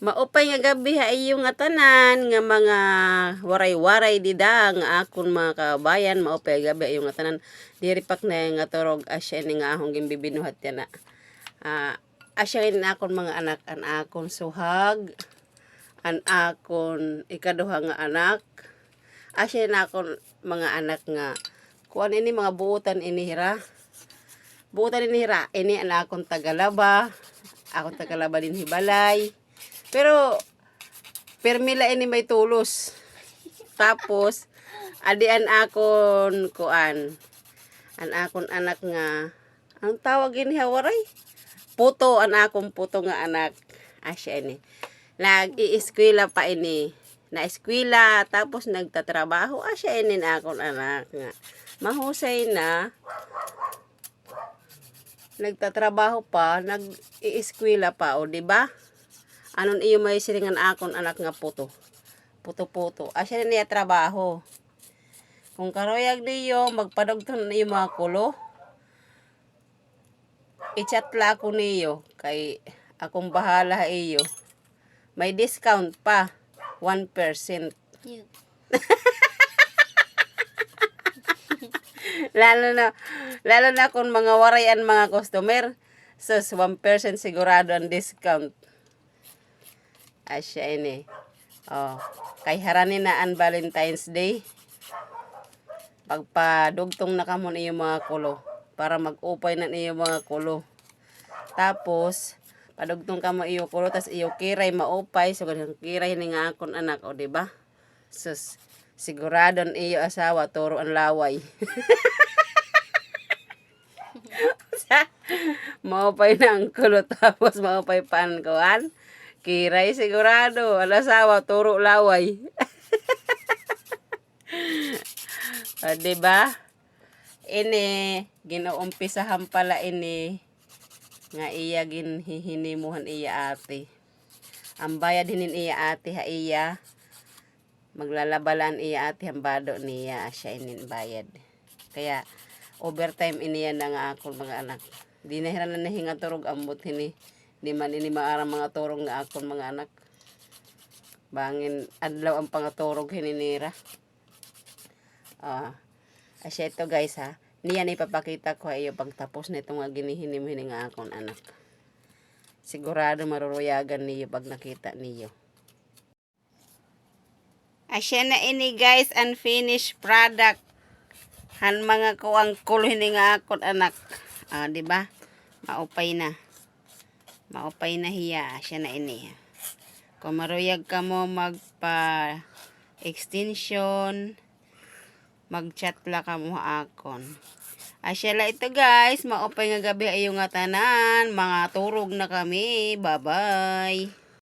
Maupay nga gabi ha iyo nga tanan nga mga waray-waray dida nga akon mga kabayan. Maupay gabi iyo nga tanan. Diripak na nga turog asya ni nga akong gimbibinuhat yan na. Asya rin akon mga anak. An akon suhag. An akon ikaduha nga anak. Asya rin akon mga anak nga. Kuan ini mga buutan inihira. Buutan inihira. Ini an akon tagalaba. Akon tagalaba din hibalay. Pero, permila ini may tulos. Tapos, adian akon kuan. An akon anak nga, ang tawag ini hawaray? Puto, an akong puto nga anak. Asya ini. Nag-iiskwela pa ini. Na-eskwela, tapos nagtatrabaho. Asya ini na akon anak nga. Mahusay na. Nagtatrabaho pa, nag-iiskwela pa, o diba? Anon iyo may siringan akon anak nga puto. Puto-puto. Asya niya trabaho. Kung karoyag niyo, magpadagton na iyo mga kulo. I-chatla ako niyo. Kay akong bahala iyo. May discount pa. 1%. Yeah. lalo na kung mga warayan mga customer. So, 1% sigurado ang discount. Asya ini. Oh, kay haranin na ang Valentine's Day. Pagpadugtong na kamo niyo mga kulo para mag-upay na niyo mga kulo. Tapos padugtong kamo iyo kulo tas iyo kiray maupay so ganang kiray ni nga akon anak o di ba? Sus, sigurado iyo asawa turo ang laway. Maupay na ang kulo tapos maupay pa ang kuan. Kiray sigurado, alasawa, turo laway. Diba? Ini, ginuumpisahan pala ini, nga iya ginhihinimuhan iya ate. Ang bayad hinin iya ate ha iya, maglalabalan iya ate hambado niya, asya inin bayad. Kaya, overtime ini yan na nga akong mga anak. Di na hiran na nahinga turog ambot hini. Di man ini maarang mga turong nga akon mga anak. Bangin adlaw ang pangaturog hininira. Asya ito guys ha. Niyan ipapakita ko iyo pagtapos nito nga ginihinim-hining nga akon anak. Sigurado maruruyagan niyo pag nakita niyo. Asya na ini guys, unfinished product. Han mga kuang kulhin nga akon anak. Di ba? Maupay na. Maupay na hiya. Siya na ini. Kung maruyag ka mo magpa-extension, mag-chat la ka mo akon. Asya la ito guys. Maupay nga gabi ayo nga tanan. Mga turog na kami. Bye-bye.